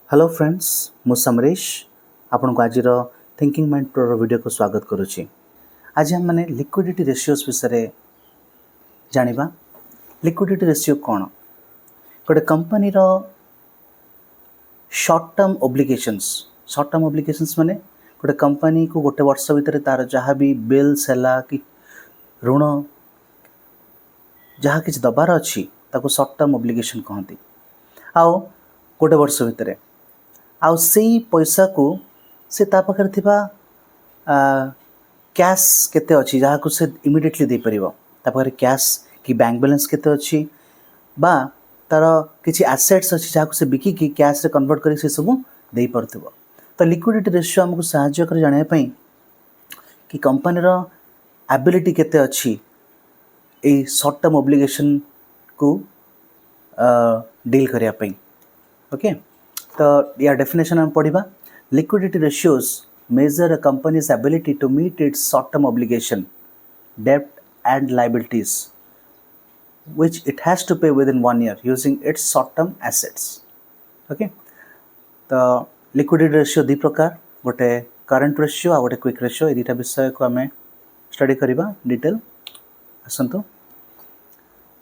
Hello friends मु समरेश आपन को आज थिंकिंग माइंड प्रो वीडियो को स्वागत करुच्ची। आज हम माने लिक्विडिटी रेशियोज विषय जानिबा। लिक्विडिटी रेशियो कौन गोटे कंपनी रो शॉर्ट टर्म ऑब्लिगेशंस माने गोटे कंपनी को गोटे वर्ष भितर तार जहाँ भी बिल्स है कि ऋण जहाँ किसी दबार अच्छी ताको शॉर्ट टर्म ऑब्लिगेशन कहती। आओ गोटे वर्ष भितर आउ से पैसा को से ता पाखर थिबा कैश केते अच्छी जहाँ को से इमिडिएटली दे परिबो ता पाखर कैश कि बैंक बैलेंस केते अच्छी बा तार किछि एसेट्स अच्छी जहाँ को से बिकी कि कैश रे कन्वर्ट करी से सब दे परथिबो। तो लिक्विडिटी रेशियो हमको सहायता कर जाने पई कि कंपनी रो एबिलिटी केते अच्छी ए शॉर्ट टर्म ऑब्लिगेशन को डील करिया पई। ओके तो या डेफिनेशन हम पढ़िबा। Liquidity ratios measure a company's ability to meet its short term obligation डेब्ट and liabilities which it has to pay within 1 year using its short term assets. Okay, तो liquidity ratio दी प्रकार गोटे current ratio आ गोटे quick ratio A दुटा विषय को आम study करबा डिटेल। आसंतु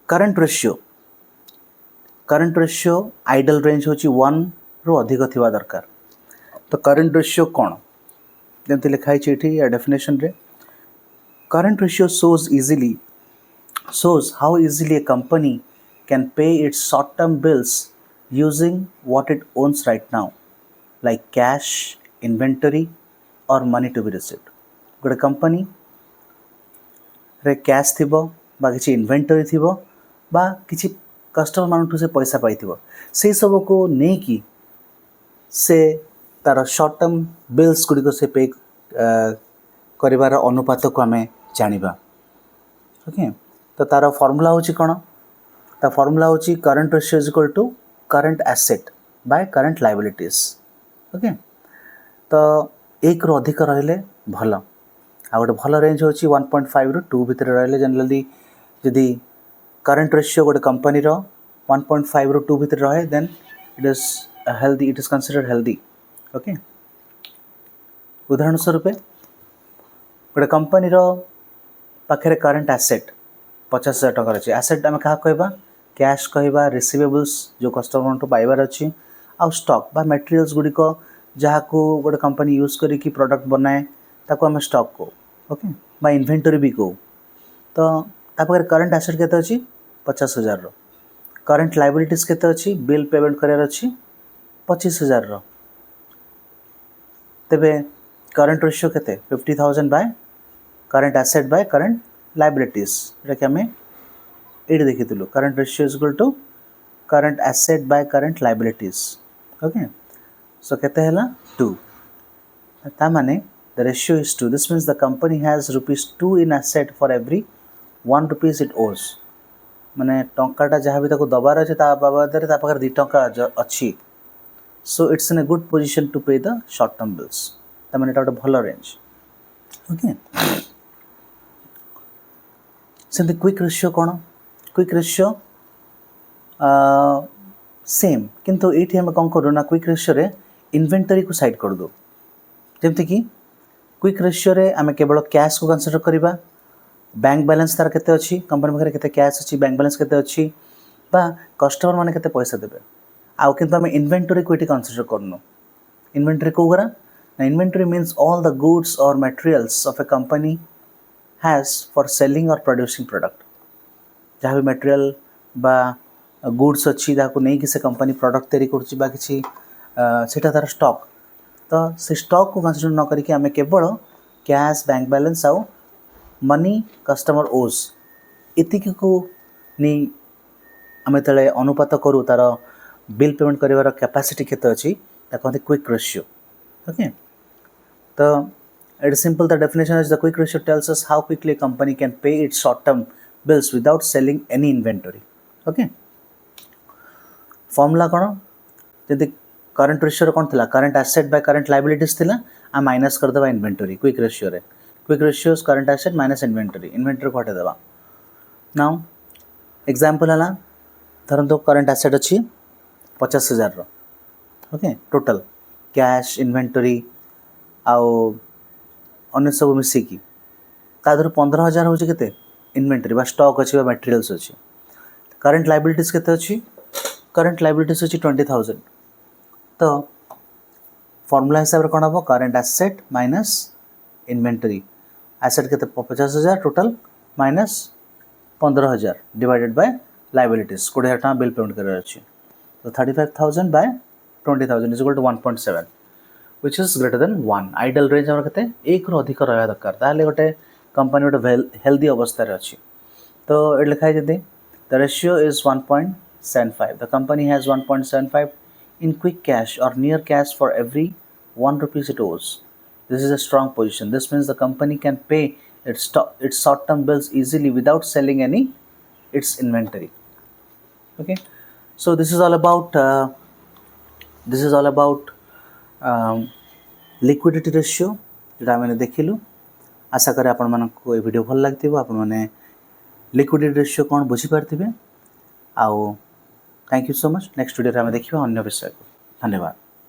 करंट रेशियो आइडल रेंज होची 1 रु अधिक थिबा दरकार। तो करंट रेशियो कौन जमती लिखाई एठी या डेफिनेशन रे current ratio shows how easily a company can pay its short term bills using what it owns right now like cash, inventory or money to be received. गोटे कंपनी रे cash थिबो बा किछि इन्वेंटरी थिबो बा किछि customer मानठु से पैसा पाइथिबो से सब को नै कि से तार शॉर्ट टर्म बिल्स गुडी को से पे करिवार अनुपात को आमे जानिबा। ओके तो तार फॉर्मूला होची कोन ता फॉर्मूला होची current ratio is equal to current asset by current liabilities. Okay तो एक रो अधिक रहले भलो आ गोटे भलो रेंज होची 1.5 रु 2 भीतर रहले जनरली यदि करंट रेशियो गोटे कंपनी रो 1.5 रु 2 भीतर रहे then it is considered healthy. Okay उदाहरण स्वरूप गोटे कंपनी रो पाखरे करंट एसेट 50,000 टका अच्छी एसेट आम क्या कहबा कैश कहबा रिसीवेबल्स जो कस्टमर तो पाइबार अच्छी आउ स्टॉक बा मटेरियल्स गुड़िक जहाँ को गोटे कंपनी यूज करी प्रोडक्ट बनाए ताको आम स्टॉक को ओके बा इन्वेंटरी भी को। तो तापर करंट एसेट केते अच्छी 50,000 रो करंट लायबिलिटीज केते अच्छी बिल पेमेंट करार अच्छी 25,000 रो तेबे करंट रेशियो केते 50,000 by current asset by current liabilities एटा कि आम ये देखी current ratio is equal to current asset by current liabilities. Okay so केते हला 2 ता माने the ratio is 2 this means the company has ₹2 in asset for every 1 rupees it owes माने टंकाटा जहाँ भी ताको दबार अच्छे ता बाबद ता पाखर 2 टंका अच्छी so it's in a good position to pay the short term bills ता माने एटा गोटे भलो रेंज। ओके सेमती क्विक रेशियो कौन क्विक रेशियो सेम किंतु ये आम कौन करूँ ना क्विक रेशियो रे इन्वेंटरी को साइड कर दो जमती कि क्विक रेशियो रे आम केवल कैश को कंसीडर करवा बैंक बैलेंस तार केते अच्छी कंपनी पाखे केते कैश अच्छी बैंक बैलेंस केते अच्छी बा कस्टमर माने केते पैसा देबे आउ किंतु आम इन्वेंटरी को ये कंसीडर करनु। इन्वेंटरी को करा ना inventory means all the goods और materials of a company has for selling or producing product जहाँ भी मटेरियल बा गुड्स अच्छी जहाँ को नहीं कि से कंपनी प्रोडक्ट तैयारी करछि बा किछि सेटा तार स्टॉक तो से स्टॉक को कंसीडर न करके आमे केवल कैश बैंक बैलेंस आउ मनी कस्टमर ओज इतिक को नहीं आमे तले अनुपात करू तार बिल पेमेंट करिवार कैपेसिटी केते अछि ता कहते क्विक रेशियो। ओके तो it is simple the definition is the quick ratio tells us how quickly a company can pay its short term bills without selling any inventory. Okay formula कोन जदि current ratio कोन थिला current asset by current liabilities थिला आ minus कर देबा inventory quick ratio रे quick ratio current asset minus inventory को हटे देबा। Now example हला धरन तो करंट एसेट अछि 50,000 रो ओके टोटल कैश इन्वेंटरी आउ अन्य सब मिसिकी ता देहर 15,000 हूँ के इन्वेंटरी बा स्टॉक अच्छी मटेरियल्स अच्छी करंट लाइबिलिटीज के अच्छी करंट लाइबिलिटीज अच्छी 20,000 तो फॉर्मूला हिसाब से कौन हम current asset minus inventory asset के 50,000 total minus 15,000 divided by liabilities 20,000 टका बिल पेमेंट करार अच्छी तो 35,000 by 20,000 is equal to 1.7 which is greater than 1 ideal range हमर कते 1 रो अधिक रहया दरकार ताले गोटे कंपनी गोटे हेल्दी अवस्था रे अछि तो ए लिखा है जदि the ratio is 1.75 the company has 1.75 in quick cash or near cash for every 1 rupees it owes. This is a strong position. This means the company can pay its short term bills easily without selling any its inventory. Okay, so this is all about liquidity ratio जोटा मैंने देखिलु आशा करें आपण मानक ये video भल लगी आपण मैंने लिक्विडिटी रेशियो कौन बुझीपारे आउ thank you so much next video में देखिए अन्य विषय को धन्यवाद।